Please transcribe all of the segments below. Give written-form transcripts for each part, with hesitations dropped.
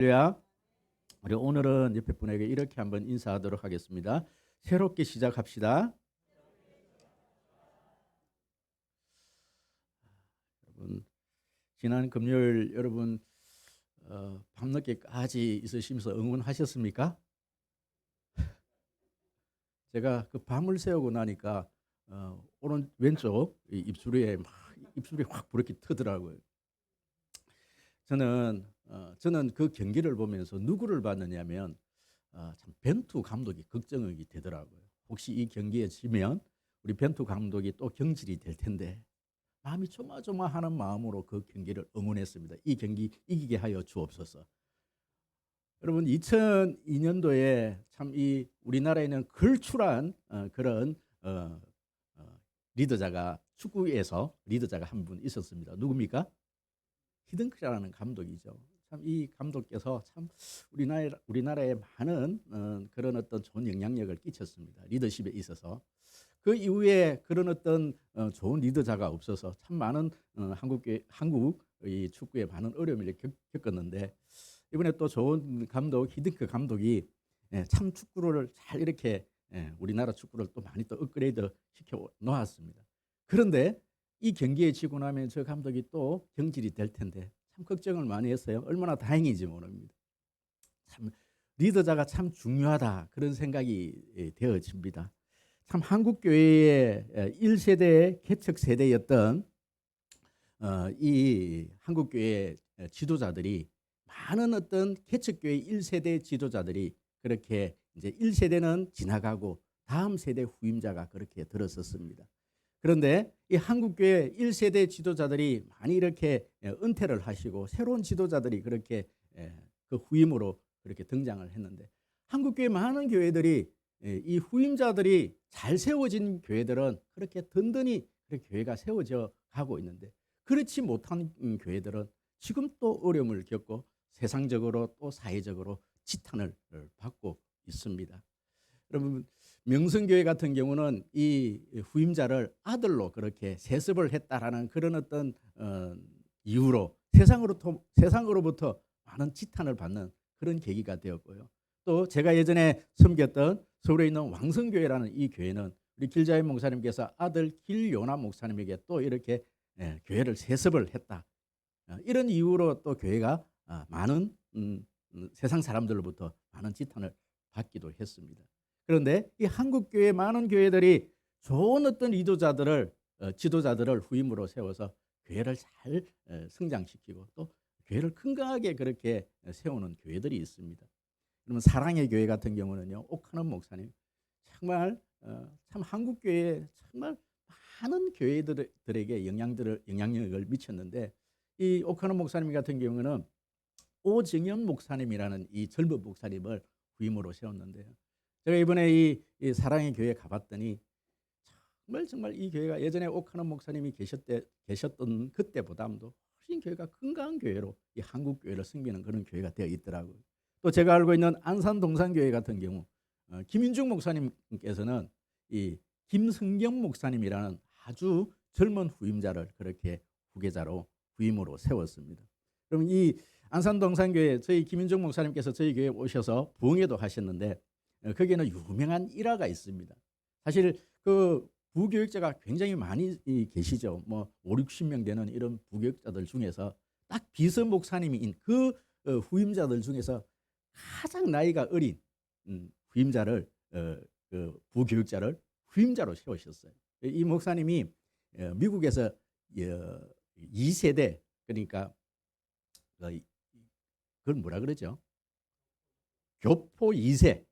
할렐루야. 우리 오늘은 옆에 분에게 이렇게 한번 인사하도록 하겠습니다. 새롭게 시작합시다. 여러분, 지난 금요일 여러분 밤늦게까지 있으시면서 응원하셨습니까? 제가 그 밤을 새우고 나니까 오른 왼쪽 입술이 확 부렇게 트더라고요. 저는 그 경기를 보면서 누구를 봤느냐면 참 벤투 감독이 걱정이 되더라고요. 혹시 이 경기에 지면 우리 벤투 감독이 또 경질이 될 텐데 마음이 조마조마하는 마음으로 그 경기를 응원했습니다. 이 경기 이기게 하여 주옵소서. 여러분 2002년도에 참 이 우리나라에는 걸출한 그런 리더자가 축구에서 리더자가 한 분 있었습니다. 누굽니까? 히든크라는 감독이죠. 참 이 감독께서 참 우리나라에 많은 그런 어떤 좋은 영향력을 끼쳤습니다. 리더십에 있어서. 그 이후에 그런 어떤 좋은 리더자가 없어서 참 많은 한국의 축구에 많은 어려움을 겪었는데 이번에 또 좋은 감독 히딩크 감독이 참 축구를 잘 이렇게 우리나라 축구를 또 많이 또 업그레이드 시켜 놓았습니다. 그런데 이 경기에 지고 나면 저 감독이 또 경질이 될 텐데 참 걱정을 많이 했어요. 얼마나 다행인지 모릅니다. 참 리더자가 참 중요하다 그런 생각이 되어집니다. 참 한국 교회의 1세대 개척 세대였던 이 한국 교회 지도자들이 많은 어떤 개척 교회 1세대 지도자들이 그렇게 이제 1세대는 지나가고 다음 세대 후임자가 그렇게 들었었습니다. 그런데 이 한국교회 1세대 지도자들이 많이 이렇게 은퇴를 하시고 새로운 지도자들이 그렇게 그 후임으로 그렇게 등장을 했는데 한국교회 많은 교회들이 이 후임자들이 잘 세워진 교회들은 그렇게 든든히 교회가 세워져 가고 있는데 그렇지 못한 교회들은 지금 또 어려움을 겪고 세상적으로 또 사회적으로 지탄을 받고 있습니다. 여러분 명성교회 같은 경우는 이 후임자를 아들로 그렇게 세습을 했다라는 그런 어떤 이유로 세상으로부터 많은 지탄을 받는 그런 계기가 되었고요. 또 제가 예전에 섬겼던 서울에 있는 왕성교회라는 이 교회는 우리 길자인 목사님께서 아들 길요나 목사님에게 또 이렇게 교회를 세습을 했다. 이런 이유로 또 교회가 많은 세상 사람들로부터 많은 지탄을 받기도 했습니다. 그런데 이 한국 교회 많은 교회들이 좋은 어떤 지도자들을 후임으로 세워서 교회를 잘 성장시키고 또 교회를 건강하게 그렇게 세우는 교회들이 있습니다. 그러면 사랑의 교회 같은 경우는요, 옥하는 목사님 정말 참 한국 교회에 정말 많은 교회들에게 영향력을 미쳤는데 이 옥하는 목사님 같은 경우는 오정현 목사님이라는 이 젊은 목사님을 후임으로 세웠는데요. 제가 이번에 이 사랑의 교회 가봤더니 정말 이 교회가 예전에 옥하는 목사님이 계셨던 그때보다도 훨씬 교회가 건강한 교회로 이 한국 교회를 섬기는 그런 교회가 되어 있더라고요. 또 제가 알고 있는 안산 동산교회 같은 경우 김인중 목사님께서는 이 김성경 목사님이라는 아주 젊은 후임자를 그렇게 후계자로 후임으로 세웠습니다. 그럼 이 안산 동산교회 저희 김인중 목사님께서 저희 교회에 오셔서 부흥회도 하셨는데 거기에는 유명한 일화가 있습니다. 사실 그 부교육자가 굉장히 많이 계시죠. 뭐 5, 60명 되는 이런 부교육자들 중에서 딱 비서 목사님인 그 후임자들 중에서 가장 나이가 어린 후임자를 그 부교육자를 후임자로 세우셨어요. 이 목사님이 미국에서 2세대 그러니까 그걸 뭐라 그러죠? 교포 2세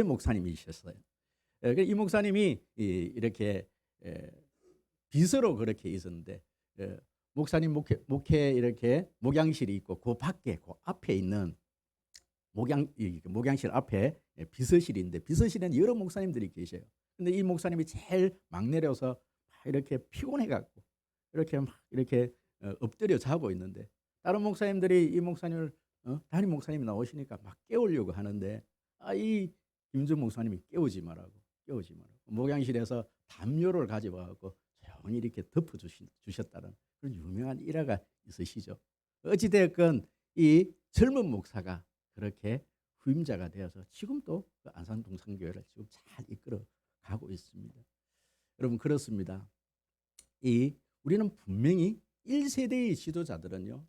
목사님이셨어요. 이 목사님이 이렇게 비서로 그렇게 있었는데 목사님 목회 이렇게 목양실이 있고 그 밖에 그 앞에 있는 목양실 앞에 비서실인데 비서실에는 여러 목사님들이 계셔요. 근데 이 목사님이 제일 막내려서 이렇게 피곤해갖고 이렇게 엎드려 자고 있는데 다른 목사님들이 이 목사님을 담임 목사님이 나오시니까 막 깨우려고 하는데 이 김준 목사님이 깨우지 말라고 목양실에서 담요를 가져와갖고 조용히 이렇게 덮어주셨다는 그런 유명한 일화가 있으시죠. 어찌되었건 이 젊은 목사가 그렇게 후임자가 되어서 지금도 그 안산동산교회를 지금 잘 이끌어 가고 있습니다. 여러분 그렇습니다. 우리는 분명히 1세대의 지도자들은요,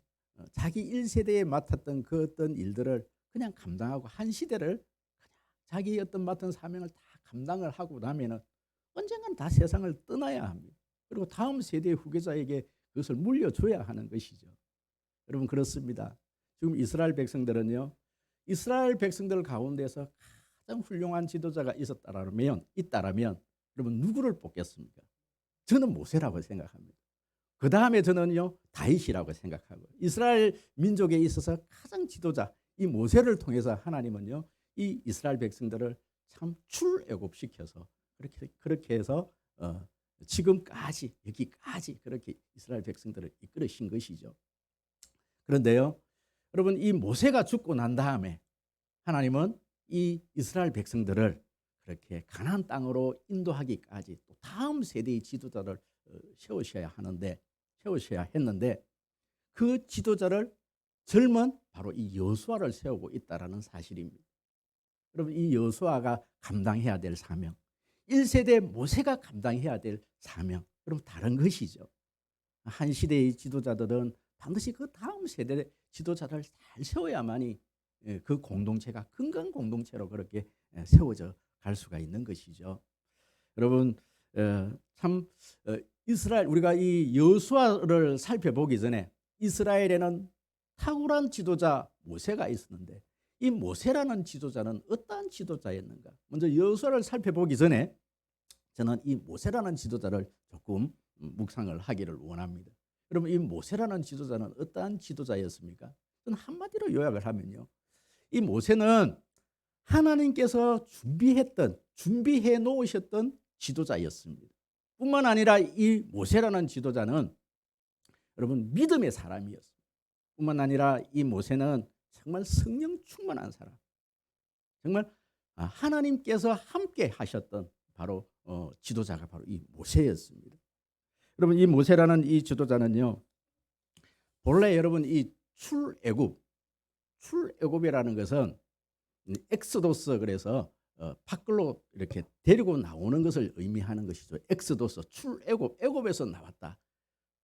자기 1세대에 맡았던 그 어떤 일들을 그냥 감당하고 한 시대를 그냥 자기 어떤 맡은 사명을 다 감당을 하고 나면은 언젠간 다 세상을 떠나야 합니다. 그리고 다음 세대의 후계자에게 그것을 물려줘야 하는 것이죠. 여러분 그렇습니다. 지금 이스라엘 백성들은요, 이스라엘 백성들 가운데서 가장 훌륭한 지도자가 있다라면 여러분 누구를 뽑겠습니까? 저는 모세라고 생각합니다. 그 다음에 저는요 다윗이라고 생각하고, 이스라엘 민족에 있어서 가장 지도자 이 모세를 통해서 하나님은요 이 이스라엘 백성들을 참 출애굽시켜서 그렇게 해서 지금까지 여기까지 그렇게 이스라엘 백성들을 이끌으신 것이죠. 그런데요, 여러분 이 모세가 죽고 난 다음에 하나님은 이 이스라엘 백성들을 그렇게 가나안 땅으로 인도하기까지 또 다음 세대의 지도자를 세우셔야 했는데 그 지도자를 젊은 바로 이 여호수아를 세우고 있다라는 사실입니다. 여러분 이 여호수아가 감당해야 될 사명, 1세대 모세가 감당해야 될 사명, 그럼 다른 것이죠. 한 시대의 지도자들은 반드시 그 다음 세대 지도자를 잘 세워야만이 그 공동체가 건강 공동체로 그렇게 세워져 갈 수가 있는 것이죠. 여러분 참 이스라엘, 우리가 이 여호수아를 살펴보기 전에 이스라엘에는 탁월한 지도자 모세가 있었는데 이 모세라는 지도자는 어떠한 지도자였는가? 먼저 여호수아를 살펴보기 전에 저는 이 모세라는 지도자를 조금 묵상을 하기를 원합니다. 여러분 이 모세라는 지도자는 어떠한 지도자였습니까? 저는 한마디로 요약을 하면요, 이 모세는 하나님께서 준비해 놓으셨던 지도자였습니다. 뿐만 아니라 이 모세라는 지도자는 여러분 믿음의 사람이었습니다. 뿐만 아니라 이 모세는 정말 성령 충만한 사람, 정말 하나님께서 함께 하셨던 바로 지도자가 바로 이 모세였습니다. 여러분 이 모세라는 이 지도자는요, 본래 여러분 이 출애굽이라는 것은 엑스도스, 그래서 밖으로 이렇게 데리고 나오는 것을 의미하는 것이죠. 엑스도스, 애굽에서 나왔다.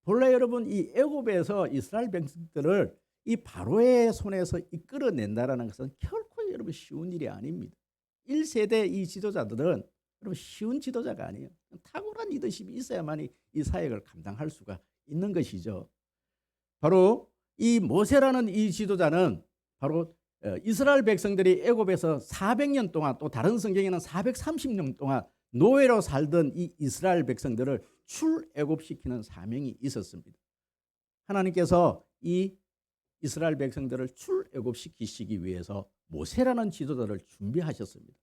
본래 여러분 이 애굽에서 이스라엘 백성들을 이 바로의 손에서 이끌어낸다라는 것은 결코 여러분 쉬운 일이 아닙니다. 1세대 이 지도자들은 여러분 쉬운 지도자가 아니에요. 탁월한 리더십이 있어야만 이 사역을 감당할 수가 있는 것이죠. 바로 이 모세라는 이 지도자는 바로 이스라엘 백성들이 애굽에서 400년 동안, 또 다른 성경에는 430년 동안 노예로 살던 이 이스라엘 백성들을 출애굽시키는 사명이 있었습니다. 하나님께서 이 이스라엘 백성들을 출애굽시키시기 위해서 모세라는 지도자를 준비하셨습니다.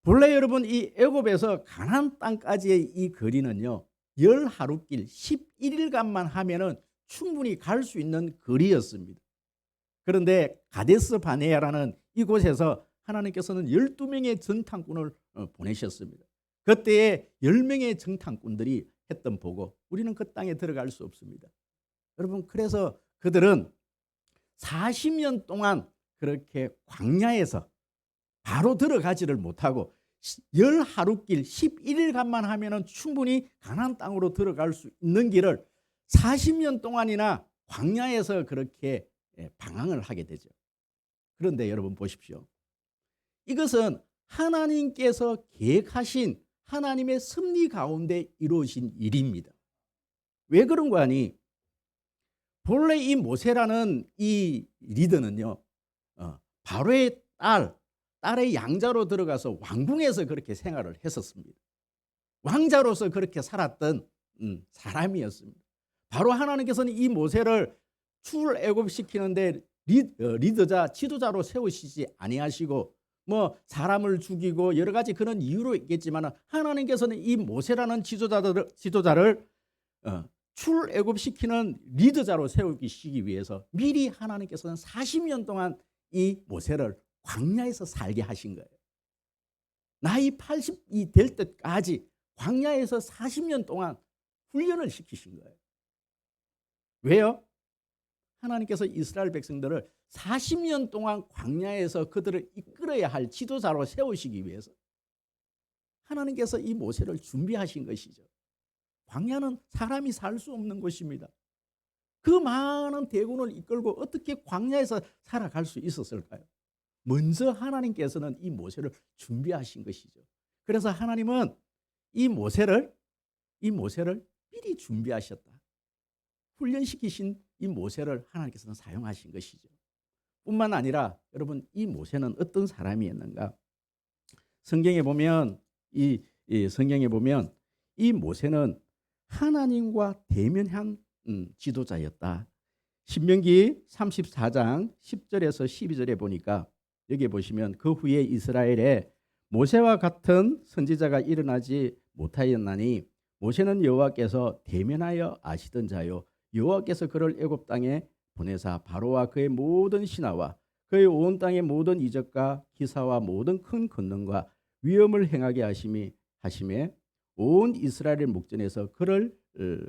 본래 여러분 이 애굽에서 가나안 땅까지의 이 거리는요, 10하루길 11일간만 하면은 충분히 갈 수 있는 거리였습니다. 그런데 가데스 바네아라는 이곳에서 하나님께서는 12명의 정탐꾼을 보내셨습니다. 그때에 10명의 정탐꾼들이 했던 보고 우리는 그 땅에 들어갈 수 없습니다. 여러분 그래서 그들은 40년 동안 그렇게 광야에서 바로 들어가지를 못하고 10하루길 11일간만 하면은 충분히 가나안 땅으로 들어갈 수 있는 길을 40년 동안이나 광야에서 그렇게 방황을 하게 되죠. 그런데 여러분 보십시오. 이것은 하나님께서 계획하신 하나님의 섭리 가운데 이루어진 일입니다. 왜 그런 거 아니? 본래 이 모세라는 이 리더는요, 바로의 딸의 양자로 들어가서 왕궁에서 그렇게 생활을 했었습니다. 왕자로서 그렇게 살았던 사람이었습니다. 바로 하나님께서는 이 모세를 출애굽시키는데 리더자, 지도자로 세우시지 아니하시고 뭐 사람을 죽이고 여러 가지 그런 이유로 있겠지만 하나님께서는 이 모세라는 지도자를 출애굽시키는 리더자로 세우시기 위해서 미리 하나님께서는 40년 동안 이 모세를 광야에서 살게 하신 거예요. 나이 80이 될 때까지 광야에서 40년 동안 훈련을 시키신 거예요. 왜요? 하나님께서 이스라엘 백성들을 40년 동안 광야에서 그들을 이끌어야 할 지도자로 세우시기 위해서 하나님께서 이 모세를 준비하신 것이죠. 광야는 사람이 살 수 없는 곳입니다. 그 많은 대군을 이끌고 어떻게 광야에서 살아갈 수 있었을까요? 먼저 하나님께서는 이 모세를 준비하신 것이죠. 그래서 하나님은 이 모세를 미리 준비하셨다. 훈련시키신 이 모세를 하나님께서는 사용하신 것이죠. 뿐만 아니라 여러분, 이 모세는 어떤 사람이었는가? 성경에 보면 성경에 보면 이 모세는 하나님과 대면한 지도자였다. 신명기 34장 10절에서 12절에 보니까 여기 보시면 그 후에 이스라엘에 모세와 같은 선지자가 일어나지 못하였나니 모세는 여호와께서 대면하여 아시던 자요 여호와께서 그를 애굽 땅에 보내사 바로와 그의 모든 신하와 그의 온 땅의 모든 이적과 기사와 모든 큰 권능과 위엄을 행하게 하심에 온 이스라엘의 목전에서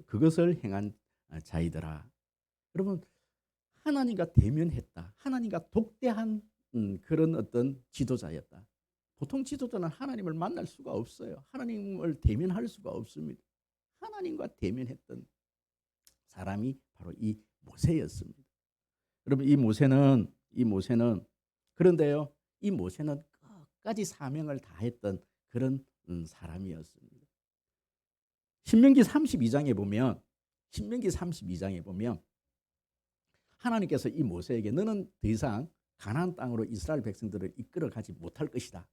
그것을 행한 자이더라. 여러분, 하나님과 대면했다. 하나님과 독대한 그런 어떤 지도자였다. 보통 지도자는 하나님을 만날 수가 없어요. 하나님을 대면할 수가 없습니다. 하나님과 대면했던 사람이 바로 이 모세였습니다. 여러분, 이 모세는 그런데요, 이 모세는 끝까지 사명을 다했던 그런 사람이었습니다. 신명기 32장에 보면 하나님께서 이 모세에게 너는 더 이상 가나안 땅으로 이스라엘 백성들을 이끌어 가지 못할 것이다.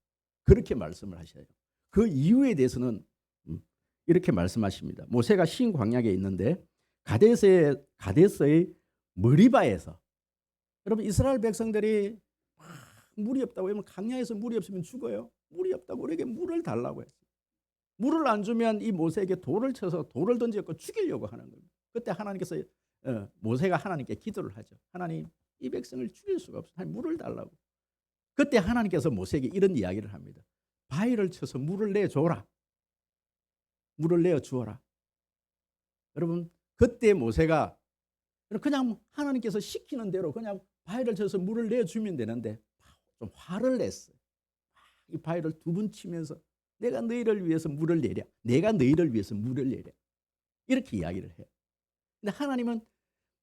그렇게 말씀을 하셔요. 그 이유에 대해서는 이렇게 말씀하십니다. 모세가 신 광야에 있는데 가데스의 머리바에서, 여러분, 이스라엘 백성들이 물이 없다고 하면 광야에서 물이 없으면 죽어요. 물이 없다고 우리에게 물을 달라고 했어요. 물을 안 주면 이 모세에게 돌을 쳐서 돌을 던져서 죽이려고 하는 겁니다. 그때 하나님께서 모세가 하나님께 기도를 하죠. 하나님, 이 백성을 죽일 수가 없어. 하나님, 물을 달라고. 그때 하나님께서 모세에게 이런 이야기를 합니다. 바위를 쳐서 물을 내줘라. 물을 내어 주어라. 여러분, 그때 모세가 그냥 하나님께서 시키는 대로 그냥 바위를 쳐서 물을 내주면 되는데 좀 화를 냈어요. 이 바위를 두 번 치면서 내가 너희를 위해서 물을 내랴. 내가 너희를 위해서 물을 내랴. 이렇게 이야기를 해요. 근데 하나님은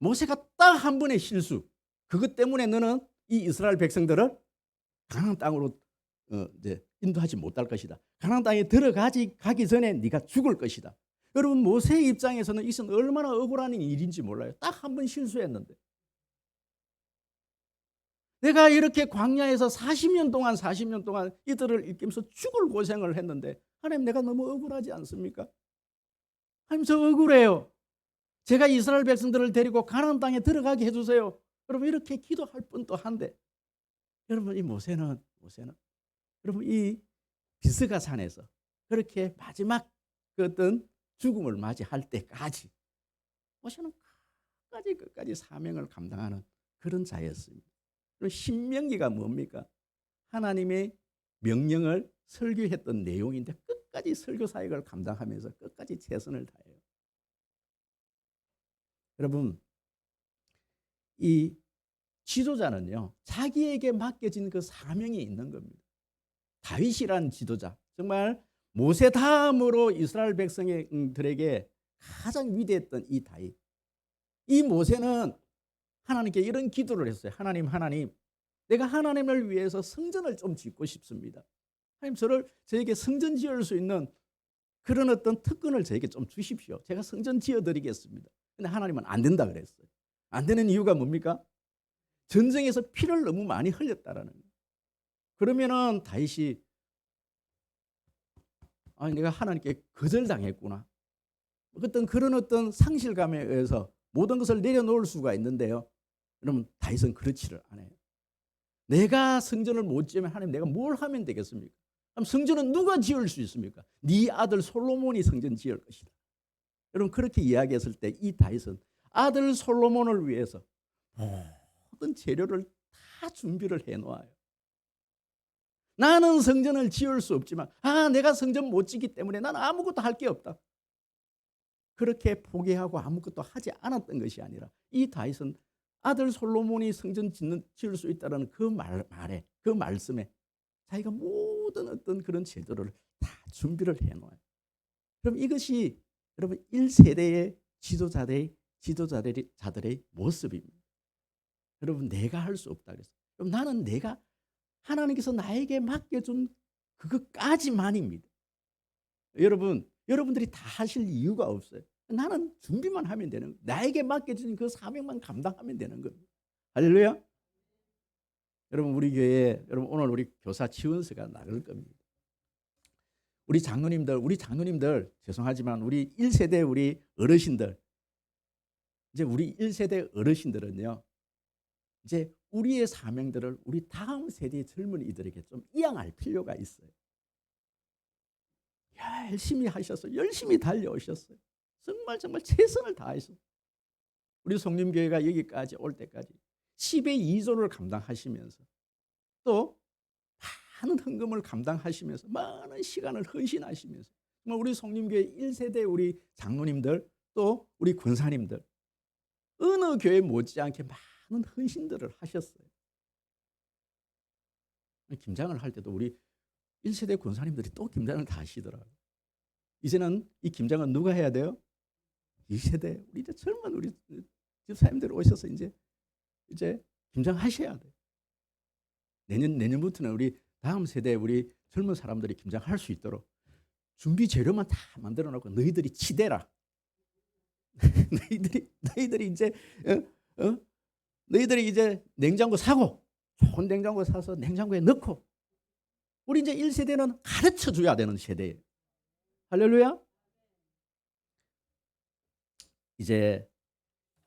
모세가 딱 한 번의 실수, 그것 때문에 너는 이 이스라엘 백성들을 가나안 땅으로 이제 인도하지 못할 것이다. 가나안 땅에 가기 전에 네가 죽을 것이다. 여러분, 모세의 입장에서는 이것은 얼마나 억울한 일인지 몰라요. 딱 한 번 실수했는데. 내가 이렇게 광야에서 40년 동안 이들을 일으키면서 죽을 고생을 했는데 하나님, 내가 너무 억울하지 않습니까? 하나님, 저 억울해요. 제가 이스라엘 백성들을 데리고 가나안 땅에 들어가게 해주세요. 여러분, 이렇게 기도할 뻔도 한데, 여러분, 이 모세는 여러분, 이 비스가 산에서 그렇게 마지막 그 어떤 죽음을 맞이할 때까지 모세는 끝까지 사명을 감당하는 그런 자였습니다. 신명기가 뭡니까? 하나님의 명령을 설교했던 내용인데 끝까지 설교 사역을 감당하면서 끝까지 최선을 다해요. 여러분, 이 지도자는요, 자기에게 맡겨진 그 사명이 있는 겁니다. 다윗이라는 지도자, 정말 모세 다음으로 이스라엘 백성들에게 가장 위대했던 이 다윗. 이 모세는 하나님께 이런 기도를 했어요. 하나님, 내가 하나님을 위해서 성전을 좀 짓고 싶습니다. 하나님, 저에게 성전 지을 수 있는 그런 어떤 특권을 저에게 좀 주십시오. 제가 성전 지어드리겠습니다. 근데 하나님은 안 된다 그랬어요. 안 되는 이유가 뭡니까? 전쟁에서 피를 너무 많이 흘렸다라는 거예요. 그러면은 다윗이 내가 하나님께 거절당했구나. 그런 어떤 상실감에 의해서 모든 것을 내려놓을 수가 있는데요. 여러분, 다윗은 그렇지를 않아요. 내가 성전을 못 지으면 하나님, 내가 뭘 하면 되겠습니까? 그럼 성전은 누가 지을 수 있습니까? 네 아들 솔로몬이 성전 지을 것이다. 여러분, 그렇게 이야기했을 때 이 다윗은 아들 솔로몬을 위해서 모든 재료를 다 준비를 해놓아요. 나는 성전을 지을 수 없지만 내가 성전 못 짓기 때문에 나는 아무것도 할 게 없다. 그렇게 포기하고 아무것도 하지 않았던 것이 아니라 이 다윗은 아들 솔로몬이 성전 지을 수 있다는 그 말에 그 말씀에 자기가 모든 어떤 그런 제도를 다 준비를 해놓아요. 그럼 이것이 여러분 1세대의 지도자들의 모습입니다. 여러분 내가 할 수 없다 그랬어요. 그럼 나는 내가 하나님께서 나에게 맡겨준 그것까지만입니다. 여러분들이 다 하실 이유가 없어요. 나는 준비만 하면 되는 거예요. 나에게 맡겨진 그 사명만 감당하면 되는 겁니다. 할렐루야. 여러분 우리 교회에 오늘 우리 교사 지원서가 나갈 겁니다. 우리 장로님들 죄송하지만 우리 1세대 우리 어르신들 이제 우리 1세대 어르신들은요. 이제 우리의 사명들을 우리 다음 세대의 젊은이들에게 좀 이양할 필요가 있어요. 열심히 하셨어요. 열심히 달려오셨어요. 정말 최선을 다하셨어요. 우리 송림교회가 여기까지 올 때까지 10의 2조를 감당하시면서 또 많은 헌금을 감당하시면서 많은 시간을 헌신하시면서 정말 우리 송림교회 1세대 우리 장로님들 또 우리 권사님들 어느 교회 못지않게 많은 헌신들을 하셨어요. 김장을 할 때도 우리 1세대 권사님들이 또 김장을 다 하시더라고요. 이제는 이 김장은 누가 해야 돼요? 2세대 우리 이제 젊은 우리 집사님들 오셔서 이제 김장하셔야 돼요. 내년부터는 우리 다음 세대 우리 젊은 사람들이 김장할 수 있도록 준비 재료만 다 만들어 놓고 너희들이 치대라. 너희들이 이제 너희들이 이제 냉장고 사고 좋은 냉장고 사서 냉장고에 넣고 우리 이제 1세대는 가르쳐 줘야 되는 세대예요. 할렐루야. 이제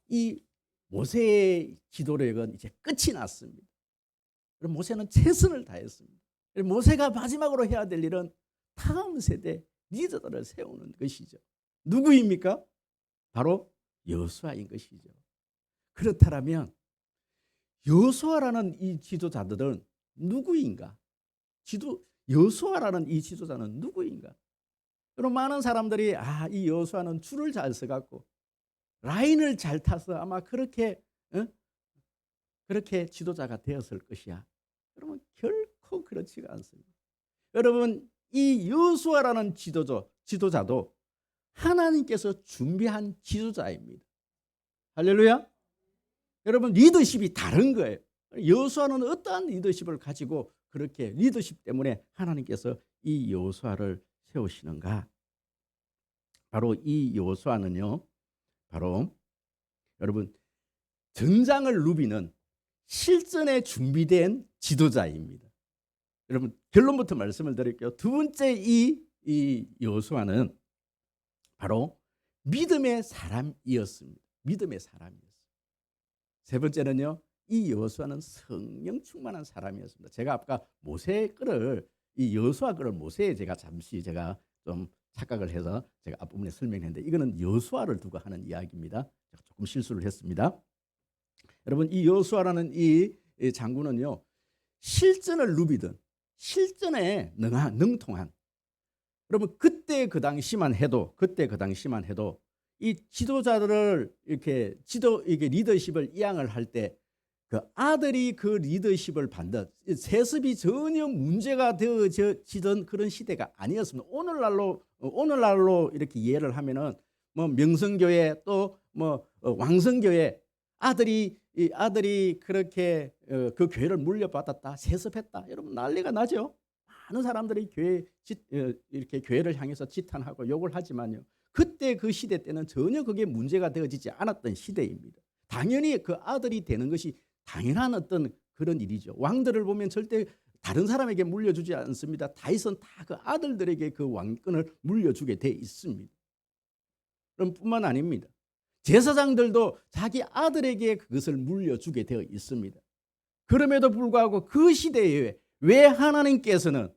이 모세의 지도력은 이제 끝이 났습니다. 그럼 모세는 최선을 다했습니다. 모세가 마지막으로 해야 될 일은 다음 세대 리더들을 세우는 것이죠. 누구입니까? 바로 여호수아인 것이죠. 그렇다면 여호수아라는 이 지도자들은 누구인가? 여호수아라는 이 지도자는 누구인가? 그럼 많은 사람들이 이 여호수아는 줄을 잘 서갖고 라인을 잘 타서 아마 그렇게 지도자가 되었을 것이야. 여러분 결코 그렇지가 않습니다. 여러분 이 여호수아라는 지도자도 하나님께서 준비한 지도자입니다. 할렐루야. 여러분 리더십이 다른 거예요. 여호수아는 어떠한 리더십을 가지고 그렇게 리더십 때문에 하나님께서 이 여호수아를 세우시는가? 바로 이 여호수아는요. 바로 여러분 전장을 누비는 실전에 준비된 지도자입니다. 여러분 결론부터 말씀을 드릴게요. 두 번째 이 여호수아는 바로 믿음의 사람이었습니다. 믿음의 사람이었어요. 세 번째는요. 이 여호수아는 성령 충만한 사람이었습니다. 제가 아까 모세 거를 이 여호수아 거를 모세에 잠시 좀 착각을 해서 제가 앞부분에 설명했는데 이거는 여호수아를 두고 하는 이야기입니다. 제가 조금 실수를 했습니다. 여러분 이 여호수아라는 이 장군은요. 실전을 누비든 실전에 능통한 여러분 그때 그 당시만 해도 이 지도자들을 이렇게 리더십을 이양을 할 때 그 아들이 그 리더십을 받는 세습이 전혀 문제가 되어지던 그런 시대가 아니었습니다. 오늘날로 이렇게 이해를 하면은 뭐 명성교회 또 뭐 왕성교회 아들이 그렇게 그 교회를 물려받았다 세습했다 여러분 난리가 나죠. 많은 사람들이 이렇게 교회를 향해서 지탄하고 욕을 하지만요. 그때 그 시대 때는 전혀 그게 문제가 되어지지 않았던 시대입니다. 당연히 그 아들이 되는 것이 당연한 어떤 그런 일이죠. 왕들을 보면 절대 다른 사람에게 물려주지 않습니다. 다윗은 다 그 아들들에게 그 왕권을 물려주게 돼 있습니다. 그럼 뿐만 아닙니다. 제사장들도 자기 아들에게 그것을 물려주게 되어 있습니다. 그럼에도 불구하고 그 시대에 왜 하나님께서는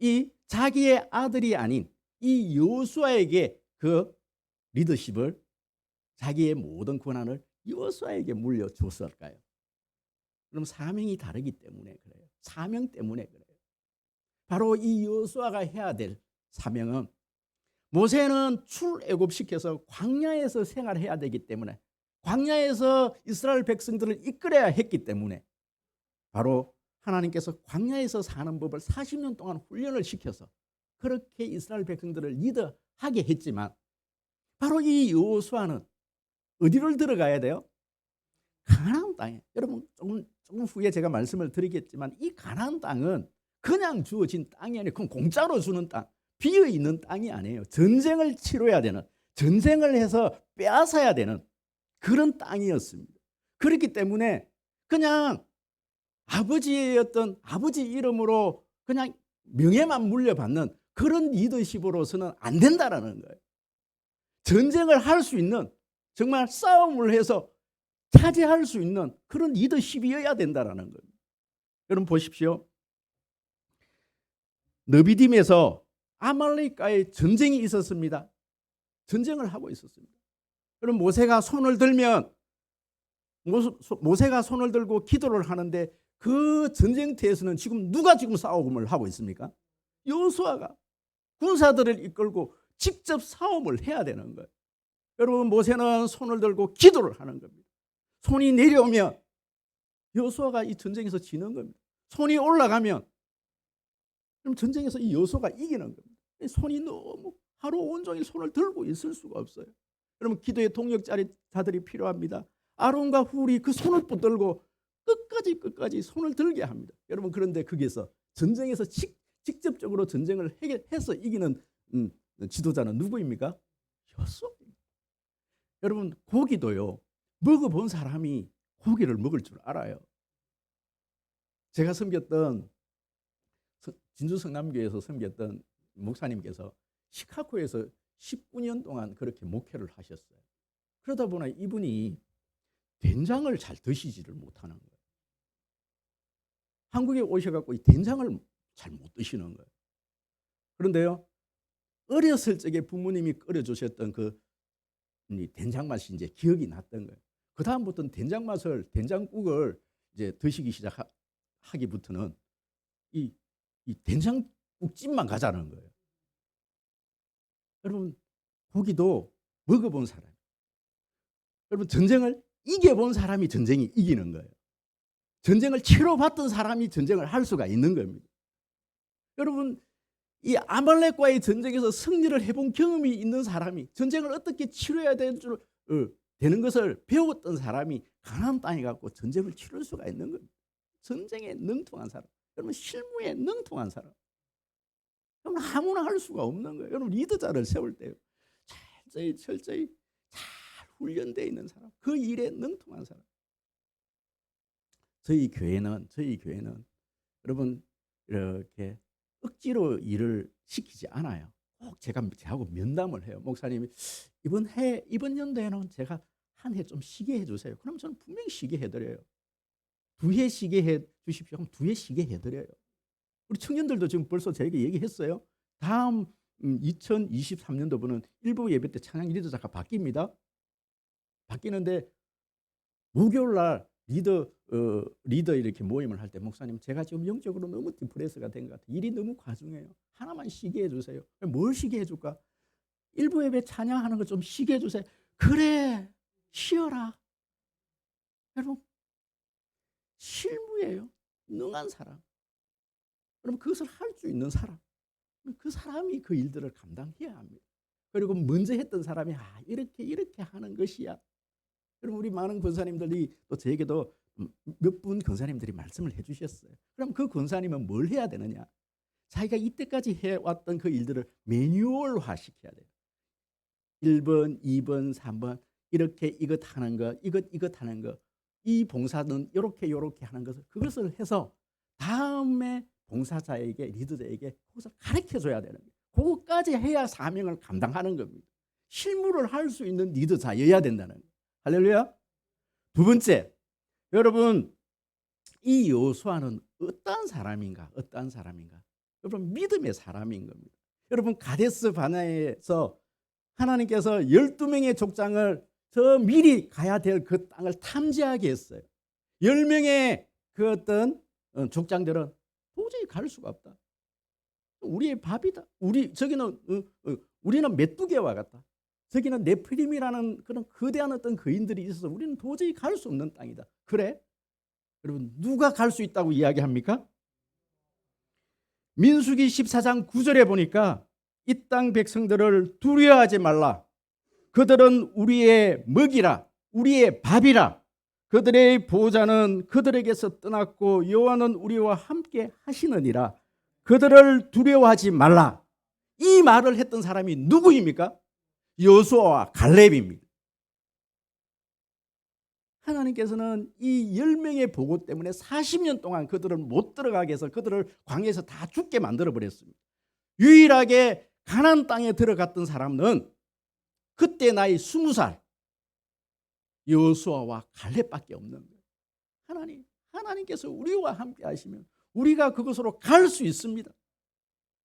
이 자기의 아들이 아닌 이 여호수아에게 그 리더십을 자기의 모든 권한을 여호수아에게 물려줬을까요? 그럼 사명이 다르기 때문에 그래요. 사명 때문에 그래요. 바로 이 여호수아가 해야 될 사명은 모세는 출애굽시켜서 광야에서 생활해야 되기 때문에 광야에서 이스라엘 백성들을 이끌어야 했기 때문에 바로 하나님께서 광야에서 사는 법을 40년 동안 훈련을 시켜서 그렇게 이스라엘 백성들을 리더하게 했지만 바로 이 여호수아는 어디를 들어가야 돼요? 가나안 땅에. 여러분 조금 후에 제가 말씀을 드리겠지만 이 가나안 땅은 그냥 주어진 땅이 아니에요. 그건 공짜로 주는 땅, 비어있는 땅이 아니에요. 전쟁을 치러야 되는, 전쟁을 해서 빼앗아야 되는 그런 땅이었습니다. 그렇기 때문에 그냥 아버지 이름으로 그냥 명예만 물려받는 그런 리더십으로서는 안 된다라는 거예요. 전쟁을 할 수 있는, 정말 싸움을 해서 차지할 수 있는 그런 리더십이어야 된다라는 거예요. 여러분 보십시오. 느비딤에서 아말렉과의 전쟁이 있었습니다. 전쟁을 하고 있었습니다. 그럼 모세가 손을 들고 기도를 하는데 그 전쟁터에서는 지금 누가 싸움을 하고 있습니까? 여호수아가 군사들을 이끌고 직접 싸움을 해야 되는 거예요. 여러분 모세는 손을 들고 기도를 하는 겁니다. 손이 내려오면 여호수아가 이 전쟁에서 지는 겁니다. 손이 올라가면 그럼 전쟁에서 이 여호수아가 이기는 겁니다. 손이 너무 하루 온종일 손을 들고 있을 수가 없어요. 여러분 기도의 동역자들이 필요합니다. 아론과 훌이 그 손을 붙들고 끝까지 손을 들게 합니다. 여러분 그런데 거기에서 전쟁에서 직접적으로 전쟁을 해서 이기는 지도자는 누구입니까? 여호수아입니다. 여러분 고기도요, 먹어본 사람이 고기를 먹을 줄 알아요. 제가 섬겼던 진주 성남교회에서 섬겼던 목사님께서 시카고에서 19년 동안 그렇게 목회를 하셨어요. 그러다 보니 이분이 된장을 잘 드시지를 못하는 거예요. 한국에 오셔갖고 이 된장을 잘 못 드시는 거예요. 그런데요, 어렸을 적에 부모님이 끓여주셨던 그 된장 맛이 이제 기억이 났던 거예요. 그 다음부터는 된장국을 이제 드시기 시작하기부터는 이 된장국집만 가자는 거예요. 여러분 고기도 먹어본 사람, 여러분 전쟁을 이겨본 사람이 전쟁이 이기는 거예요. 전쟁을 치러봤던 사람이 전쟁을 할 수가 있는 겁니다. 여러분 이 아말렉과의 전쟁에서 승리를 해본 경험이 있는 사람이, 전쟁을 어떻게 치러야 되는 것을 배웠던 사람이 가나안 땅에 가고 전쟁을 치를 수가 있는 겁니다. 전쟁에 능통한 사람, 여러분 실무에 능통한 사람, 여러분 아무나 할 수가 없는 거예요. 여러분 리더자를 세울 때 철저히 잘 훈련되어 있는 사람, 그 일에 능통한 사람. 저희 교회는 여러분 이렇게 억지로 일을 시키지 않아요. 꼭 저하고 면담을 해요. 목사님이 이번 연도에는 제가 한 해 좀 쉬게 해주세요. 그럼 저는 분명히 쉬게 해드려요. 2회 쉬게 해주십시오. 그럼 2회 쉬게 해드려요. 우리 청년들도 지금 벌써 저에게 얘기했어요. 다음 2023년도부는 일부 예배 때 찬양 리더자가 바뀝니다. 바뀌는데 목요일날 리더 이렇게 모임을 할 때 목사님 제가 지금 영적으로 너무 디프레스가 된 것 같아요. 일이 너무 과중해요. 하나만 쉬게 해주세요. 뭘 쉬게 해줄까? 일부 예배 찬양하는 거 좀 쉬게 해주세요. 그래 쉬어라. 여러분 실무예요. 능한 사람, 여러분 그것을 할 수 있는 사람, 그 사람이 그 일들을 감당해야 합니다. 그리고 먼저 했던 사람이 이렇게 하는 것이야. 여러분 우리 많은 권사님들이 또 저에게도 몇 분 권사님들이 말씀을 해주셨어요. 그럼 그 권사님은 뭘 해야 되느냐? 자기가 이때까지 해왔던 그 일들을 매뉴얼화 시켜야 돼요. 1번, 2번, 3번 이렇게 이것 하는 거, 이것 하는 거, 이 봉사는 이렇게 하는 것을, 그것을 해서 다음에 봉사자에게, 리더자에게 그것을 가르쳐줘야 되는 거예요. 그것까지 해야 사명을 감당하는 겁니다. 실무를 할 수 있는 리더자여야 된다는 거예요. 할렐루야. 두 번째, 여러분 이 여호수아는 어떠한 사람인가? 여러분 믿음의 사람인 겁니다. 여러분 가데스 바네아에서 하나님께서 12명의 족장을 저 미리 가야 될 그 땅을 탐지하게 했어요. 10명의 그 어떤 족장들은 도저히 갈 수가 없다. 우리의 밥이다. 우리는 메뚜기와 같다. 저기는 네피림이라는 그런 거대한 어떤 거인들이 있어서 우리는 도저히 갈 수 없는 땅이다. 그래? 여러분, 누가 갈 수 있다고 이야기합니까? 민수기 14장 9절에 보니까 이 땅 백성들을 두려워하지 말라. 그들은 우리의 먹이라, 우리의 밥이라. 그들의 보호자는 그들에게서 떠났고 여호와는 우리와 함께 하시느니라. 그들을 두려워하지 말라. 이 말을 했던 사람이 누구입니까? 여호수아와 갈렙입니다. 하나님께서는 이 10명의 보고 때문에 40년 동안 그들을 못 들어가게 해서 그들을 광야에서 다 죽게 만들어 버렸습니다. 유일하게 가나안 땅에 들어갔던 사람은 그때 나이 20살 여호수아와 갈렙밖에 없는 거예요. 하나님께서 우리와 함께 하시면 우리가 그곳으로 갈 수 있습니다.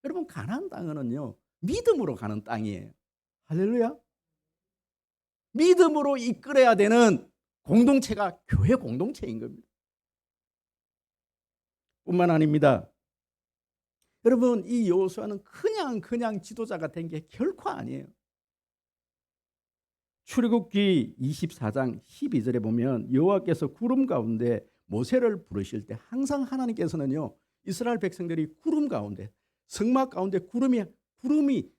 여러분, 가나안 땅은요 믿음으로 가는 땅이에요. 할렐루야. 믿음으로 이끌어야 되는 공동체가 교회 공동체인 겁니다. 뿐만 아닙니다. 여러분, 이 여호수아는 그냥 지도자가 된 게 결코 아니에요. 출애굽기 24장 12절에 보면 여호와께서 구름 가운데 모세를 부르실 때 항상 하나님께서는요 이스라엘 백성들이 구름 가운데 성막 가운데 구름이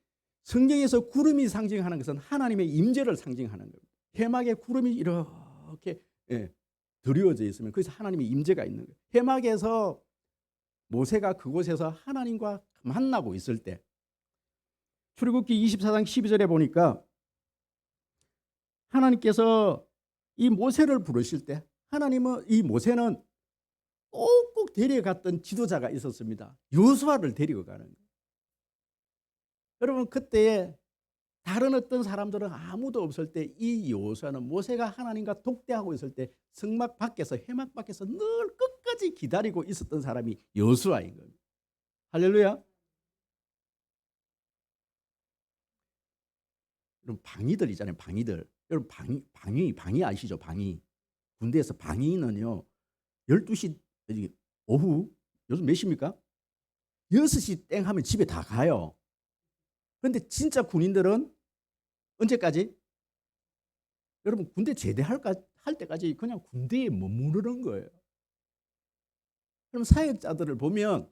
성경에서 구름이 상징하는 것은 하나님의 임재를 상징하는 겁니다. 해막에 구름이 이렇게 드리워져 있으면 거기서 하나님의 임재가 있는 거예요. 해막에서 모세가 그곳에서 하나님과 만나고 있을 때 출애굽기 24장 12절에 보니까 하나님께서 이 모세를 부르실 때 하나님은 이 모세는 꼭꼭 데려갔던 지도자가 있었습니다. 여호수아를 데리고 가는 거예요. 여러분, 그때에 다른 어떤 사람들은 아무도 없을 때 이 여호수아는 모세가 하나님과 독대하고 있을 때 성막 밖에서 해막 밖에서 늘 끝까지 기다리고 있었던 사람이 여호수아인 겁니다. 할렐루야. 여러분, 방위들 있잖아요. 방위들. 여러분, 방위 아시죠? 방위. 군대에서 방위는요 12시 오후 요즘 몇 시입니까? 6시 땡 하면 집에 다 가요. 그런데 진짜 군인들은 언제까지? 여러분, 군대 제대할 때까지 그냥 군대에 머무르는 거예요. 그럼 사역자들을 보면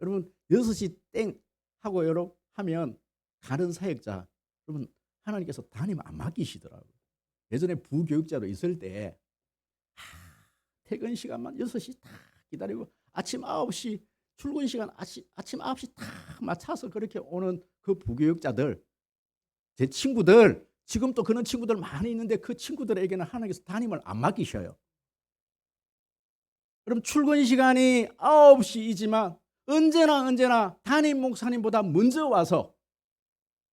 여러분 6시 땡 하고 여러분 하면 가는 사역자 여러분 하나님께서 담임 안 맡기시더라고요. 예전에 부교육자로 있을 때 퇴근 시간만 6시 딱 기다리고 아침 9시 출근 시간 아침 9시 딱 맞춰서 그렇게 오는 그 부교육자들 제 친구들 지금 또 그런 친구들 많이 있는데 그 친구들에게는 하나님께서 담임을 안 맡기셔요. 그럼 출근 시간이 9시이지만 언제나 담임 목사님보다 먼저 와서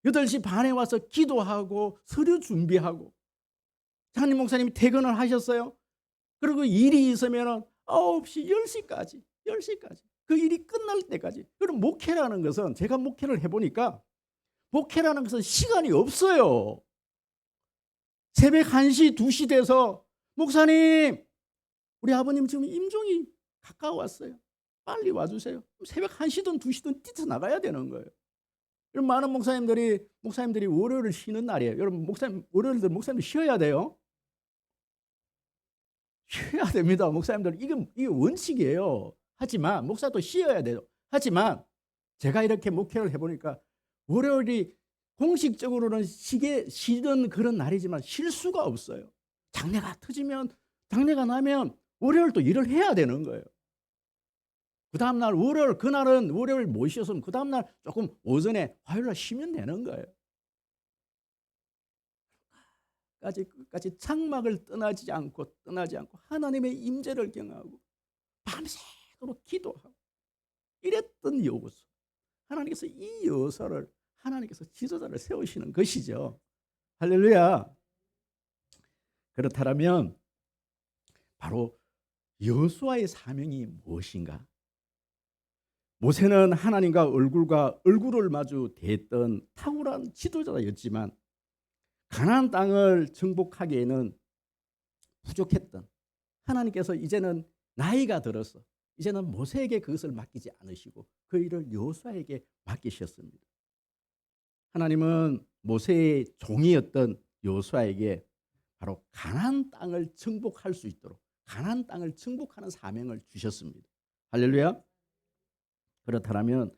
8시 반에 와서 기도하고 서류 준비하고 담임 목사님이 퇴근을 하셨어요. 그리고 일이 있으면 9시, 10시까지 그 일이 끝날 때까지. 그럼 목회라는 것은 제가 목회를 해보니까 목회라는 것은 시간이 없어요. 새벽 1시, 2시 돼서 목사님 우리 아버님 지금 임종이 가까워왔어요. 빨리 와주세요. 새벽 1시든 2시든 뛰쳐나가야 되는 거예요. 여러분, 많은 목사님들이 월요일을 쉬는 날이에요. 여러분, 목사님들 쉬어야 돼요. 쉬어야 됩니다. 목사님들 이게 원칙이에요. 하지만 목사도 쉬어야 돼요. 하지만 제가 이렇게 목회를 해보니까 월요일이 공식적으로는 쉬던 그런 날이지만 쉴 수가 없어요. 장례가 나면 월요일 또 일을 해야 되는 거예요. 그 다음날 그날은 월요일 못 쉬었으면 그 다음날 조금 오전에 화요일날 쉬면 되는 거예요. 끝까지 장막을 떠나지 않고 하나님의 임재를 경하고 밤새도록 기도하고 이랬던 여호수. 하나님께서 이 여호수아를 하나님께서 지도자를 세우시는 것이죠. 할렐루야. 그렇다면 바로 여호수아의 사명이 무엇인가? 모세는 하나님과 얼굴을 마주 대했던 탁월한 지도자였지만 가나안 땅을 정복하기에는 부족했던 하나님께서 이제는 나이가 들어서 이제는 모세에게 그것을 맡기지 않으시고 그 일을 여호수아에게 맡기셨습니다. 하나님은 모세의 종이었던 여호수아에게 바로 가나안 땅을 정복할 수 있도록 가나안 땅을 정복하는 사명을 주셨습니다. 할렐루야. 그렇다면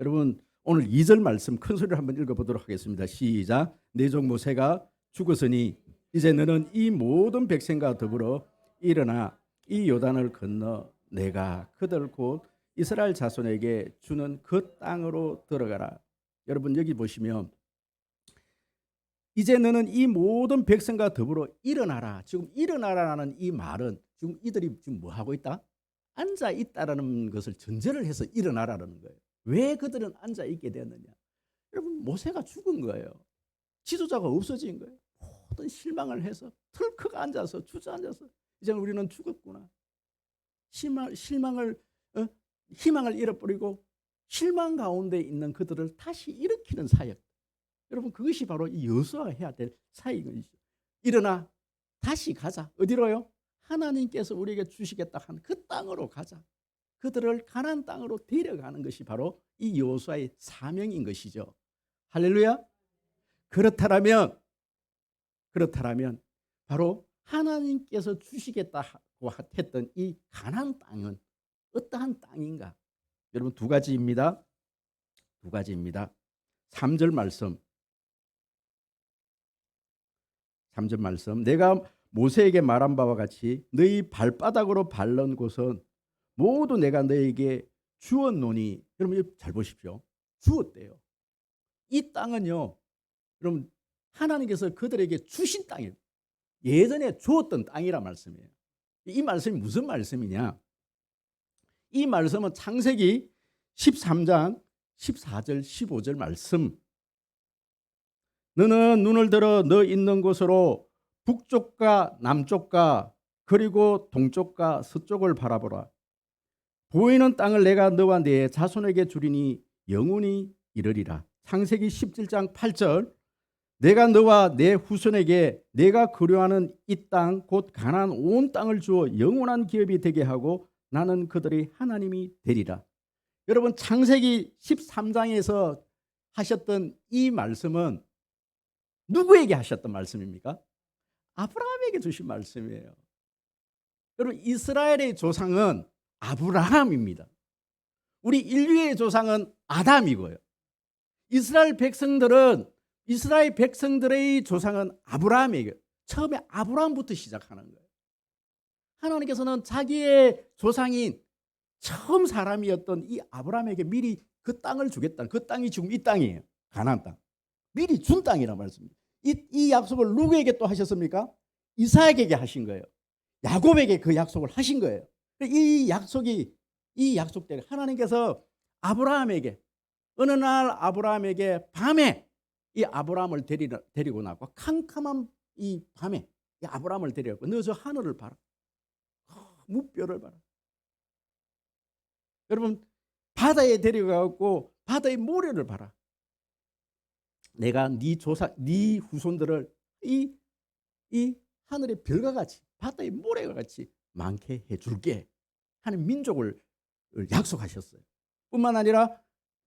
여러분 오늘 2절 말씀 큰 소리로 한번 읽어보도록 하겠습니다. 시작. 내 종 모세가 죽었으니 이제 너는 이 모든 백성과 더불어 일어나 이 요단을 건너 내가 그들 곧 이스라엘 자손에게 주는 그 땅으로 들어가라. 여러분 여기 보시면 이제 너는 이 모든 백성과 더불어 일어나라. 지금 일어나라는 이 말은 지금 이들이 지금 뭐 하고 있다? 앉아 있다라는 것을 전제를 해서 일어나라는 거예요. 왜 그들은 앉아 있게 되었느냐? 여러분 모세가 죽은 거예요. 지도자가 없어진 거예요. 모든 실망을 해서 털컥 앉아서 주저앉아서 이제 우리는 죽었구나. 희망을 잃어버리고 실망 가운데 있는 그들을 다시 일으키는 사역. 여러분 그것이 바로 이 여호수아가 해야 될 사역이죠. 일어나 다시 가자. 어디로요? 하나님께서 우리에게 주시겠다 한 그 땅으로 가자. 그들을 가나안 땅으로 데려가는 것이 바로 이 여호수아의 사명인 것이죠. 할렐루야. 그렇다면 바로 하나님께서 주시겠다고 했던 이 가나안 땅은 어떠한 땅인가? 여러분 두 가지입니다. 3절 말씀. 내가 모세에게 말한 바와 같이 너희 발바닥으로 밟는 곳은 모두 내가 너에게 주었노니. 여러분 잘 보십시오. 주었대요. 이 땅은요. 여러분 하나님께서 그들에게 주신 땅이에요. 예전에 주었던 땅이란 말씀이에요. 이 말씀이 무슨 말씀이냐? 이 말씀은 창세기 13장 14절 15절 말씀. 너는 눈을 들어 너 있는 곳으로 북쪽과 남쪽과 그리고 동쪽과 서쪽을 바라보라. 보이는 땅을 내가 너와 네 자손에게 주리니 영원히 이르리라. 창세기 17장 8절. 내가 너와 내 후손에게 내가 그려하는 이 땅 곧 가나안 온 땅을 주어 영원한 기업이 되게 하고 나는 그들의 하나님이 되리라. 여러분 창세기 13장에서 하셨던 이 말씀은 누구에게 하셨던 말씀입니까? 아브라함에게 주신 말씀이에요. 여러분 이스라엘의 조상은 아브라함입니다. 우리 인류의 조상은 아담이고요. 이스라엘 백성들의 조상은 아브라함이에요. 처음에 아브라함부터 시작하는 거예요. 하나님께서는 자기의 조상인 처음 사람이었던 이 아브라함에게 미리 그 땅을 주겠다. 그 땅이 지금 이 땅이에요. 가나안 땅. 미리 준 땅이란 말씀입니다. 이 약속을 누구에게 또 하셨습니까? 이삭에게 하신 거예요. 야곱에게 그 약속을 하신 거예요. 이 약속대로 하나님께서 아브라함에게 어느 날 아브라함에게 밤에 이 아브라함을 데리고 나고 캄캄한 이 밤에 이 아브라함을 데려가고 너 저 하늘을 봐라. 무뼈를 봐라. 여러분 바다에 데려가고 바다의 모래를 봐라. 내가 네 후손들을 이 하늘의 별과 같이 바다의 모래와 같이 많게 해줄게 하는 민족을 약속하셨어요. 뿐만 아니라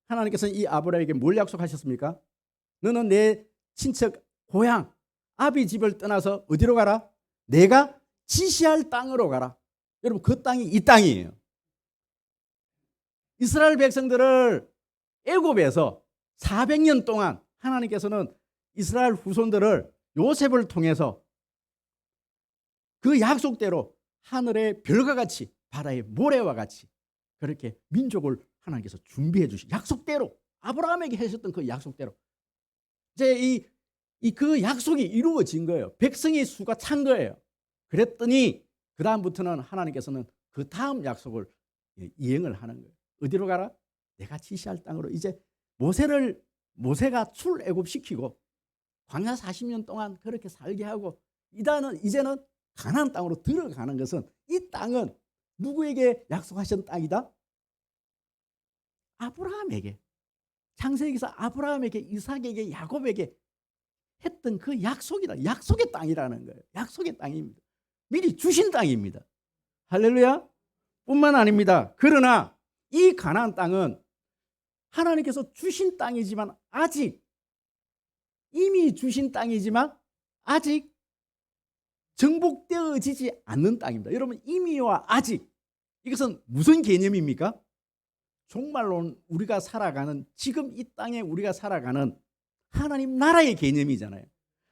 하나님께서는 이 아브라함에게 뭘 약속하셨습니까? 너는 내 친척 고향 아비 집을 떠나서 어디로 가라? 내가 지시할 땅으로 가라. 여러분 그 땅이 이 땅이에요. 이스라엘 백성들을 애굽에서 400년 동안 하나님께서는 이스라엘 후손들을 요셉을 통해서 그 약속대로 하늘의 별과 같이 바다의 모래와 같이 그렇게 민족을 하나님께서 준비해 주신 약속대로 아브라함에게 하셨던 그 약속대로 이제 그 약속이 이루어진 거예요. 백성의 수가 찬 거예요. 그랬더니 그 다음부터는 하나님께서는 그 다음 약속을 이행을 하는 거예요. 어디로 가라? 내가 지시할 땅으로. 이제 모세가 출애굽시키고 광야 40년 동안 그렇게 살게 하고 이제는 가나안 땅으로 들어가는 것은 이 땅은 누구에게 약속하신 땅이다? 아브라함에게. 창세기에서 아브라함에게, 이삭에게, 야곱에게 했던 그 약속이다. 약속의 땅이라는 거예요. 약속의 땅입니다. 미리 주신 땅입니다. 할렐루야. 뿐만 아닙니다. 그러나 이 가나안 땅은 하나님께서 주신 땅이지만 아직 이미 주신 땅이지만 아직 정복되어지지 않는 땅입니다. 여러분, 이미와 아직, 이것은 무슨 개념입니까? 정말로 우리가 살아가는, 지금 이 땅에 우리가 살아가는 하나님 나라의 개념이잖아요.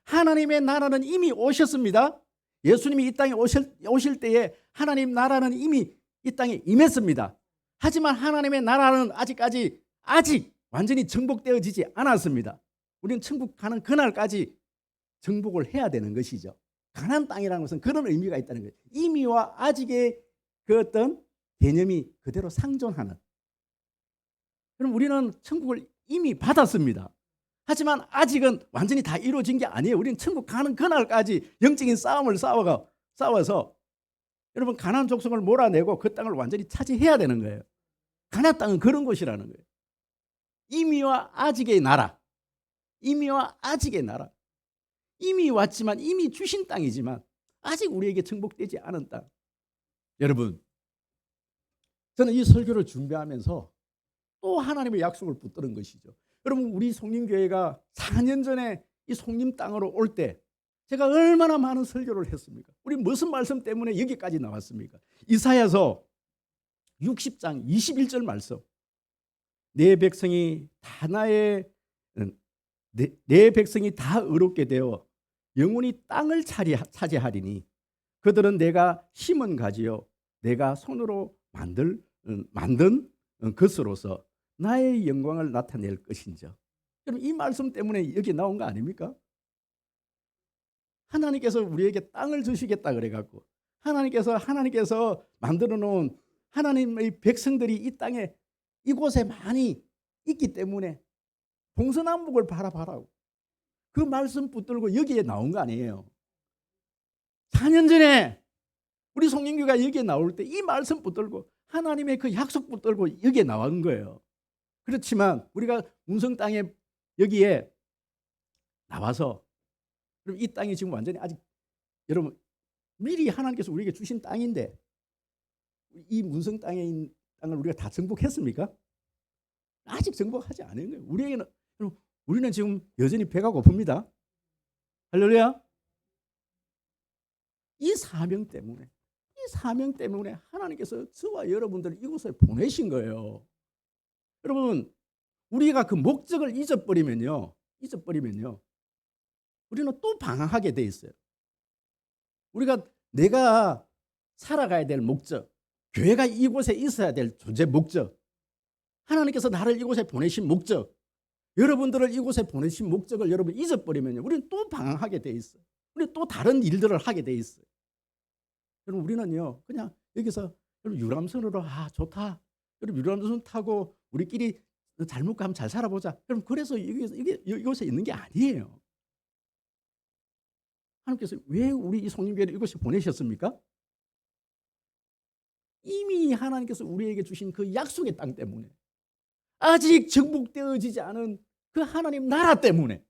하나님의 나라는 이미 오셨습니다. 예수님이 이 땅에 오실 때에 하나님 나라는 이미 이 땅에 임했습니다. 하지만 하나님의 나라는 아직 완전히 정복되어지지 않았습니다. 우리는 천국 가는 그날까지 정복을 해야 되는 것이죠. 가나안 땅이라는 것은 그런 의미가 있다는 거예요. 이미와 아직의 그 어떤 개념이 그대로 상존하는. 그럼 우리는 천국을 이미 받았습니다. 하지만 아직은 완전히 다 이루어진 게 아니에요. 우리는 천국 가는 그날까지 영적인 싸움을 싸워서 여러분, 가나안 족속을 몰아내고 그 땅을 완전히 차지해야 되는 거예요. 가나안 땅은 그런 곳이라는 거예요. 이미와 아직의 나라. 이미와 아직의 나라. 이미 왔지만, 이미 주신 땅이지만 아직 우리에게 정복되지 않은 땅. 여러분, 저는 이 설교를 준비하면서 또 하나님의 약속을 붙드는 것이죠. 여러분, 우리 송림교회가 4년 전에 이 송림 땅으로 올 때 제가 얼마나 많은 설교를 했습니까? 우리 무슨 말씀 때문에 여기까지 나왔습니까? 이사야서 60장 21절 말씀. 내 백성이 다 내 백성이 다 의롭게 되어 영원히 땅을 차지하리니 그들은 내가 심은 가지요 내가 손으로 만든 것으로서 나의 영광을 나타낼 것인지. 여러분, 이 말씀 때문에 여기 나온 거 아닙니까? 하나님께서 우리에게 땅을 주시겠다 그래갖고 하나님께서 만들어 놓은 하나님의 백성들이 이 땅에 이곳에 많이 있기 때문에 동서남북을 바라봐라고 그 말씀 붙들고 여기에 나온 거 아니에요. 4년 전에 우리 송영규가 여기에 나올 때 이 말씀 붙들고 하나님의 그 약속 붙들고 여기에 나온 거예요. 그렇지만 우리가 운성 땅에 여기에 나와서 그럼 이 땅이 지금 완전히 아직 여러분 미리 하나님께서 우리에게 주신 땅인데 이 문성 땅에 땅을 우리가 다 정복했습니까? 아직 정복하지 않은 거예요. 우리는 지금 여전히 배가 고픕니다. 할렐루야. 이 사명 때문에 하나님께서 저와 여러분들을 이곳에 보내신 거예요. 여러분, 우리가 그 목적을 잊어버리면요 우리는 또 방황하게 돼 있어요. 내가 살아가야 될 목적, 교회가 이곳에 있어야 될 존재 목적, 하나님께서 나를 이곳에 보내신 목적, 여러분들을 이곳에 보내신 목적을 여러분 잊어버리면요 우리는 또 방황하게 돼 있어요. 우리는 또 다른 일들을 하게 돼 있어요. 여러분, 우리는요 그냥 여기서 유람선으로 좋다, 여러분 유람선 타고 우리끼리 잘 먹고 한번 잘 살아보자, 그럼 그래서 이곳에 있는 게 아니에요. 하나님께서 왜 우리 이 송림교회를 이곳에 보내셨습니까? 이미 하나님께서 우리에게 주신 그 약속의 땅 때문에, 아직 정복되어지지 않은 그 하나님 나라 때문에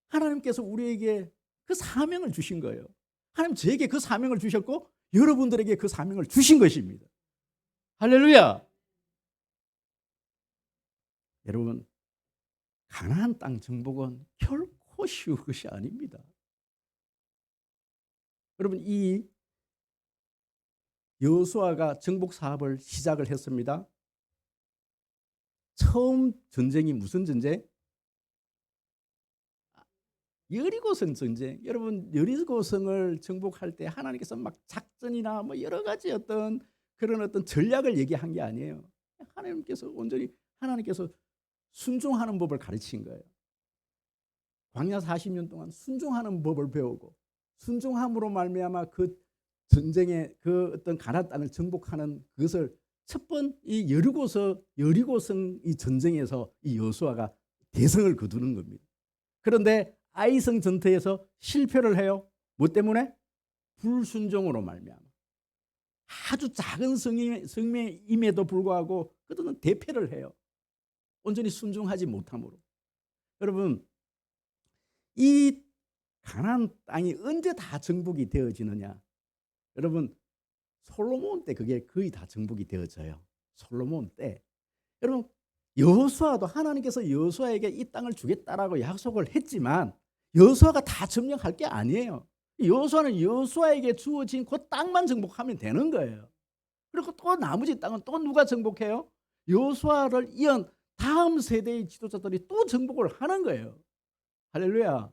하나님께서 우리에게 그 사명을 주신 거예요. 하나님 저에게 그 사명을 주셨고 여러분들에게 그 사명을 주신 것입니다. 할렐루야. 여러분, 가나안 땅 정복은 결코 쉬운 것이 아닙니다. 여러분, 이 여호수아가 정복 사업을 시작을 했습니다. 처음 전쟁이 무슨 전쟁? 여리고성 전쟁. 여러분, 여리고성을 정복할 때 하나님께서 막 작전이나 뭐 여러 가지 그런 어떤 전략을 얘기한 게 아니에요. 하나님께서 온전히 순종하는 법을 가르친 거예요. 광야 40년 동안 순종하는 법을 배우고 순종함으로 말미암아 그 전쟁의 그 어떤 가나안 땅을 정복하는 그것을 첫 번 이 여리고성 이 전쟁에서 이 여호수아가 대성을 거두는 겁니다. 그런데 아이성 전투에서 실패를 해요. 뭐 때문에? 불순종으로 말미암아. 아주 작은 성임에도 불구하고 그들은 대패를 해요. 온전히 순종하지 못함으로. 여러분, 이 가나안 땅이 언제 다 정복이 되어지느냐? 여러분, 솔로몬 때 그게 거의 다 정복이 되어져요. 솔로몬 때. 여러분, 여호수아도 하나님께서 여호수아에게 이 땅을 주겠다라고 약속을 했지만 여호수아가 다 점령할 게 아니에요. 여호수아는 여호수아에게 주어진 그 땅만 정복하면 되는 거예요. 그리고 또 나머지 땅은 또 누가 정복해요? 여호수아를 이은 다음 세대의 지도자들이 또 정복을 하는 거예요. 할렐루야.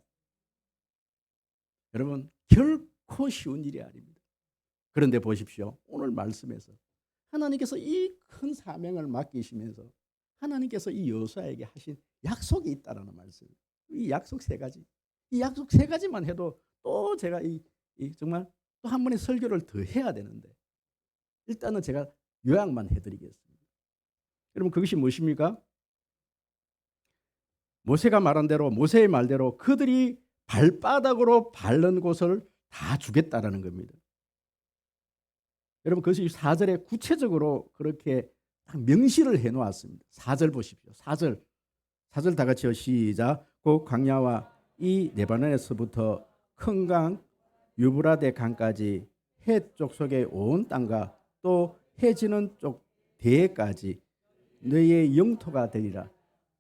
여러분, 결코 쉬운 일이 아닙니다. 그런데 보십시오. 오늘 말씀에서 하나님께서 이 큰 사명을 맡기시면서 하나님께서 이 여호수아에게 하신 약속이 있다라는 말씀이에요. 이 약속 세 가지. 이 약속 세 가지만 해도 또 제가 정말 또 한 번의 설교를 더 해야 되는데 일단은 제가 요약만 해드리겠습니다. 여러분, 그것이 무엇입니까? 모세가 말한 대로, 모세의 말대로 그들이 발바닥으로 밟는 곳을 다 주겠다라는 겁니다. 여러분, 그것이 4절에 구체적으로 그렇게 명시를 해놓았습니다. 4절 보십시오. 4절 다 같이요. 시작. 그 광야와 이 레바논에서부터 큰 강 유브라데 강까지 해쪽 속의 온 땅과 또 해지는 쪽 대까지 너희의 영토가 되리라.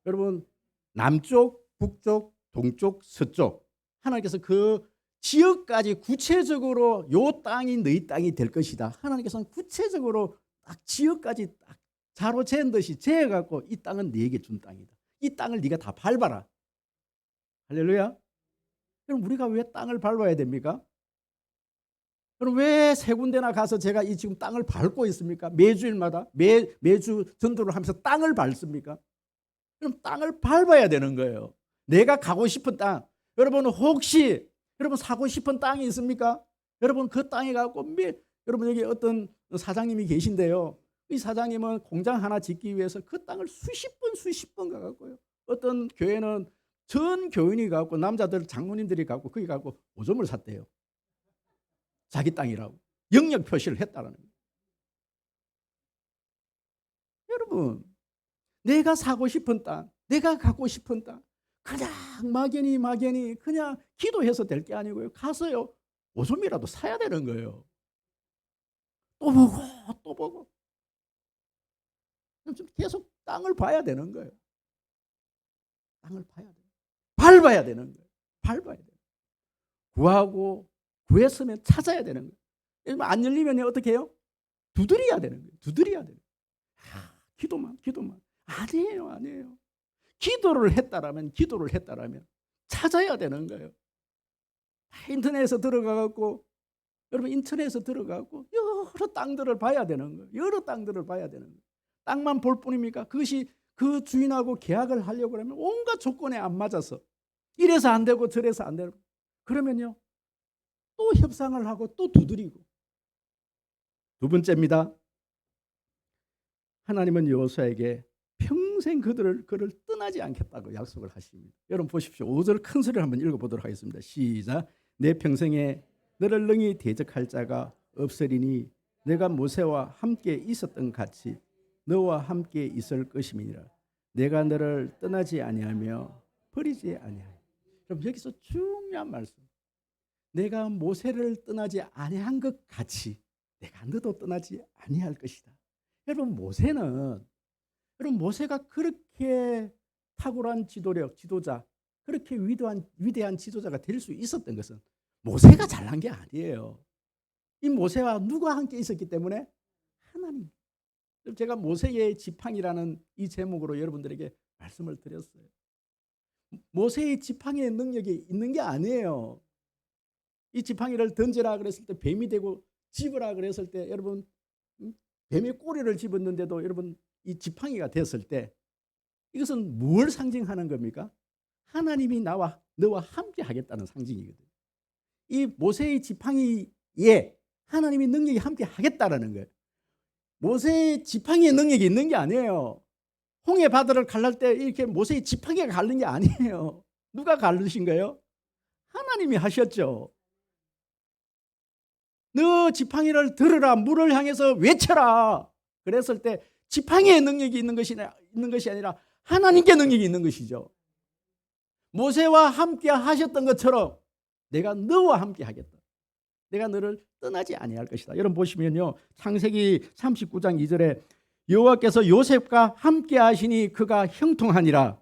여러분, 남쪽, 북쪽, 동쪽, 서쪽 하나님께서 그 지역까지 구체적으로 요 땅이 너희 땅이 될 것이다. 하나님께서는 구체적으로 딱 지역까지 딱 자로 재는 듯이 재어갖고 이 땅은 너에게 준 땅이다. 이 땅을 네가 다 밟아라. 할렐루야. 그럼 우리가 왜 땅을 밟아야 됩니까? 그럼 왜 세 군데나 가서 제가 이 지금 땅을 밟고 있습니까? 매주일마다 매주 전도를 하면서 땅을 밟습니까? 그럼 땅을 밟아야 되는 거예요. 내가 가고 싶은 땅. 여러분, 혹시 여러분 사고 싶은 땅이 있습니까? 여러분, 그 땅에 가고 여러분, 여기 어떤 사장님이 계신데요. 이 사장님은 공장 하나 짓기 위해서 그 땅을 수십 번 가갖고요. 어떤 교회는 전 교인이 가고 남자들 장로님들이 가고 거기 가고 오점을 샀대요. 자기 땅이라고 영역 표시를 했다라는 거예요. 여러분, 내가 사고 싶은 땅, 내가 갖고 싶은 땅, 그냥 막연히 그냥 기도해서 될 게 아니고요. 가서요, 오줌이라도 사야 되는 거예요. 또 보고. 계속 땅을 봐야 되는 거예요. 땅을 봐야 돼요. 밟아야 되는 거예요. 밟아야 돼요. 구하고 구했으면 찾아야 되는 거예요. 안 열리면 어떻게 해요? 두드려야 되는 거예요. 두드려야 돼요. 기도만. 아니에요. 기도를 했다라면 찾아야 되는 거예요. 인터넷에서 들어가고 여러분, 인터넷에서 들어가고 여러 땅들을 봐야 되는 거예요. 여러 땅들을 봐야 되는 거예요. 땅만 볼 뿐입니까? 그것이 그 주인하고 계약을 하려고 하면 온갖 조건에 안 맞아서 이래서 안 되고 저래서 안 되고 그러면요, 또 협상을 하고 또 두드리고. 두 번째입니다. 하나님은 여호수아에게 평생 그를 떠나지 않겠다고 약속을 하십니다. 여러분 보십시오. 5절 큰 소리를 한번 읽어보도록 하겠습니다. 시작. 내 평생에 너를 능히 대적할 자가 없으리니 내가 모세와 함께 있었던 같이 너와 함께 있을 것임이니라. 내가 너를 떠나지 아니하며 버리지 아니하여. 그럼 여기서 중요한 말씀. 내가 모세를 떠나지 아니한 것 같이 내가 너도 떠나지 아니할 것이다. 여러분, 모세가 그렇게 탁월한 지도력, 지도자, 그렇게 위대한 지도자가 될 수 있었던 것은 모세가 잘난 게 아니에요. 이 모세와 누가 함께 있었기 때문에? 하나님. 제가 모세의 지팡이라는 이 제목으로 여러분들에게 말씀을 드렸어요. 모세의 지팡이의 능력이 있는 게 아니에요. 이 지팡이를 던지라 그랬을 때 뱀이 되고 집으라 그랬을 때 여러분, 뱀의 꼬리를 집었는데도 여러분 이 지팡이가 됐을 때 이것은 뭘 상징하는 겁니까? 하나님이 너와 함께 하겠다는 상징이거든요. 이 모세의 지팡이에 하나님의 능력이 함께 하겠다라는 거예요. 모세의 지팡이의 능력이 있는 게 아니에요. 홍해 바다를 갈랄 때 이렇게 모세의 지팡이가 갈른 게 아니에요. 누가 갈르신 거예요? 하나님이 하셨죠. 너 지팡이를 들으라, 물을 향해서 외쳐라. 그랬을 때 지팡이의 능력이 있는 것이 아니라 하나님께 능력이 있는 것이죠. 모세와 함께 하셨던 것처럼 내가 너와 함께 하겠다. 내가 너를 떠나지 아니할 것이다. 여러분 보시면요, 창세기 39장 2절에 여호와께서 요셉과 함께 하시니 그가 형통하니라.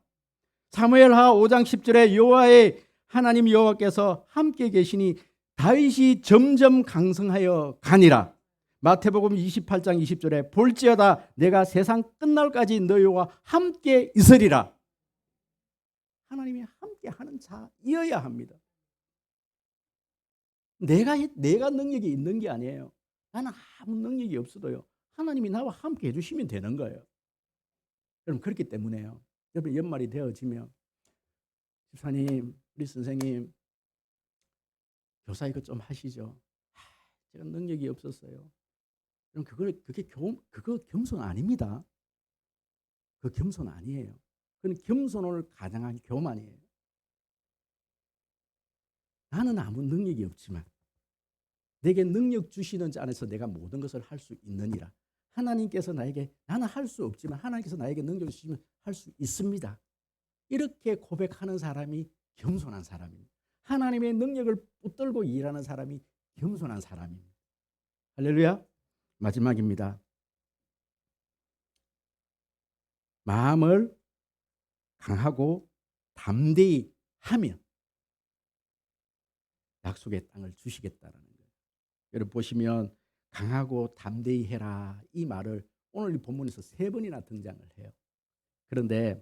사무엘하 5장 10절에 여호와의 하나님 여호와께서 함께 계시니 다윗이 점점 강성하여 가니라. 마태복음 28장 20절에 볼지어다 내가 세상 끝날까지 너희와 함께 있으리라. 하나님이 함께 하는 자이어야 합니다. 내가 능력이 있는 게 아니에요. 나는 아무 능력이 없어도요, 하나님이 나와 함께 해주시면 되는 거예요. 여러분, 그렇기 때문에요, 여러분, 연말이 되어지면 집사님, 우리 선생님, 교사 이거 좀 하시죠. 제가 능력이 없었어요. 그럼 그거 겸손 아닙니다. 그 겸손 아니에요. 그건 겸손을 가장한 교만이에요. 나는 아무 능력이 없지만 내게 능력 주시는 자 안에서 내가 모든 것을 할 수 있느니라. 하나님께서 나에게, 나는 할 수 없지만 하나님께서 나에게 능력을 주시면 할 수 있습니다. 이렇게 고백하는 사람이 겸손한 사람입니다. 하나님의 능력을 붙들고 일하는 사람이 겸손한 사람입니다. 할렐루야. 마지막입니다. 마음을 강하고 담대히 하면 약속의 땅을 주시겠다라는 거예요. 여러분 보시면 강하고 담대히 해라, 이 말을 오늘 이 본문에서 3번이나 등장을 해요. 그런데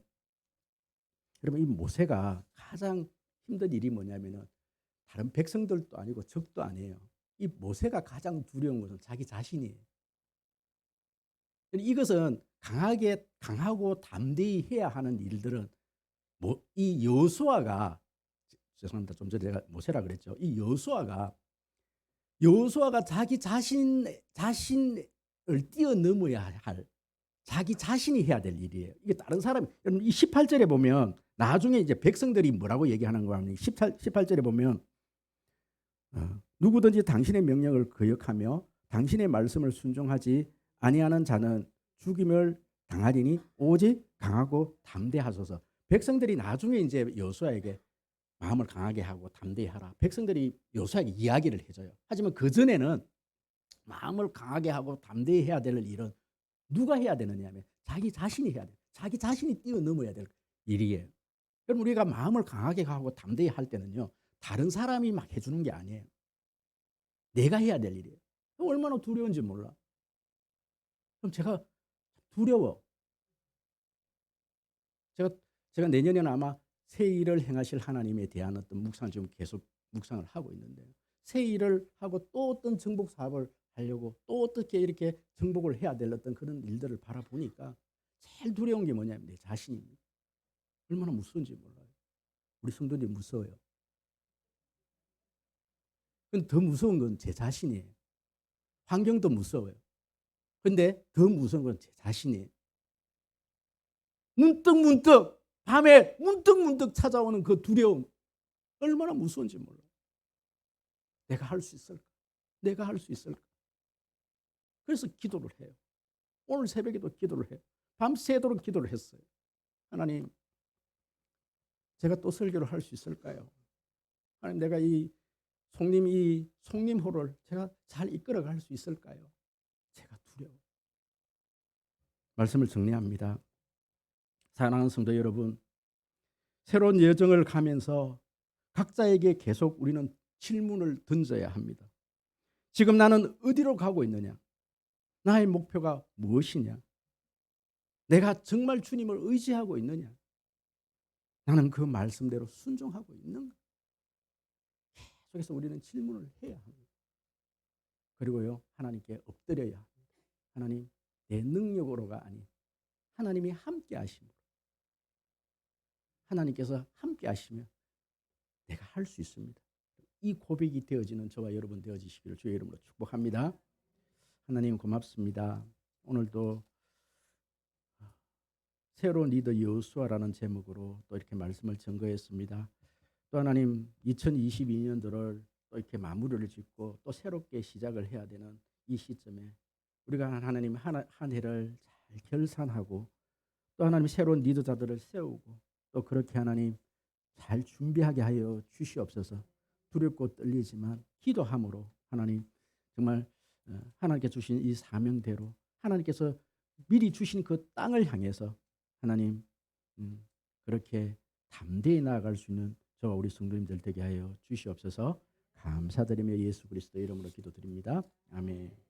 여러분, 이 모세가 가장 힘든 일이 뭐냐면은 다른 백성들도 아니고 적도 아니에요. 이 모세가 가장 두려운 것은 자기 자신이에요. 이것은 강하고 담대히 해야 하는 일들은 이 여호수아가, 죄송합니다, 좀 전에 제가 모세라 그랬죠. 이 여호수아가 자기 자신을 뛰어넘어야 할, 자기 자신이 해야 될 일이에요. 이게 다른 사람이, 여러분 이 18절에 보면 나중에 이제 백성들이 뭐라고 얘기하는 거 하면 18절에 보면 누구든지 당신의 명령을 거역하며 당신의 말씀을 순종하지 아니하는 자는 죽임을 당하리니 오직 강하고 담대하소서. 백성들이 나중에 이제 여호수아에게 마음을 강하게 하고 담대히 하라, 백성들이 여호수아에게 이야기를 해줘요. 하지만 그 전에는 마음을 강하게 하고 담대히 해야 될 일은 누가 해야 되느냐면 자기 자신이 해야 돼요. 자기 자신이 뛰어넘어야 될 일이에요. 그럼 우리가 마음을 강하게 하고 담대히 할 때는요, 다른 사람이 막 해주는 게 아니에요. 내가 해야 될 일이에요. 얼마나 두려운지 몰라. 그럼 제가 두려워. 제가 내년에는 아마 새 일을 행하실 하나님에 대한 어떤 묵상을 지금 계속 묵상을 하고 있는데, 새 일을 하고 또 어떤 정복 사업을 하려고 또 어떻게 이렇게 정복을 해야 될 어떤 그런 일들을 바라보니까 제일 두려운 게 뭐냐면 내 자신입니다. 얼마나 무서운지 몰라요. 우리 성도들이 무서워요. 근데 더 무서운 건 제 자신이에요. 환경도 무서워요. 근데 더 무서운 건 제 자신이에요. 문득문득 밤에 문득문득 찾아오는 그 두려움, 얼마나 무서운지 몰라요. 내가 할 수 있을까? 내가 할 수 있을까? 그래서 기도를 해요. 오늘 새벽에도 기도를 해요. 밤새도록 기도를 했어요. 하나님, 제가 또 설교를 할 수 있을까요? 하나님, 내가 이 송림호를 제가 잘 이끌어갈 수 있을까요? 제가 두려워. 말씀을 정리합니다. 사랑하는 성도 여러분, 새로운 여정을 가면서 각자에게 계속 우리는 질문을 던져야 합니다. 지금 나는 어디로 가고 있느냐? 나의 목표가 무엇이냐? 내가 정말 주님을 의지하고 있느냐? 나는 그 말씀대로 순종하고 있는가? 계속해서 우리는 질문을 해야 합니다. 그리고요, 하나님께 엎드려야 합니다. 하나님, 내 능력으로가 아닌 하나님이 함께 하심으로, 하나님께서 함께 하시면 내가 할 수 있습니다. 이 고백이 되어지는 저와 여러분 되어지시기를 주의 이름으로 축복합니다. 하나님 고맙습니다. 오늘도 새로운 리더 여호수아라는 제목으로 또 이렇게 말씀을 전거했습니다. 또 하나님, 2022년도를 또 이렇게 마무리를 짓고 또 새롭게 시작을 해야 되는 이 시점에 우리가 하나님 한 해를 잘 결산하고 또 하나님 새로운 리더자들을 세우고 또 그렇게 하나님 잘 준비하게 하여 주시옵소서. 두렵고 떨리지만 기도함으로 하나님 정말 하나님께 주신 이 사명대로 하나님께서 미리 주신 그 땅을 향해서 하나님 그렇게 담대히 나아갈 수 있는 저와 우리 성도님들 되게 하여 주시옵소서. 감사드리며 예수 그리스도 이름으로 기도드립니다. 아멘.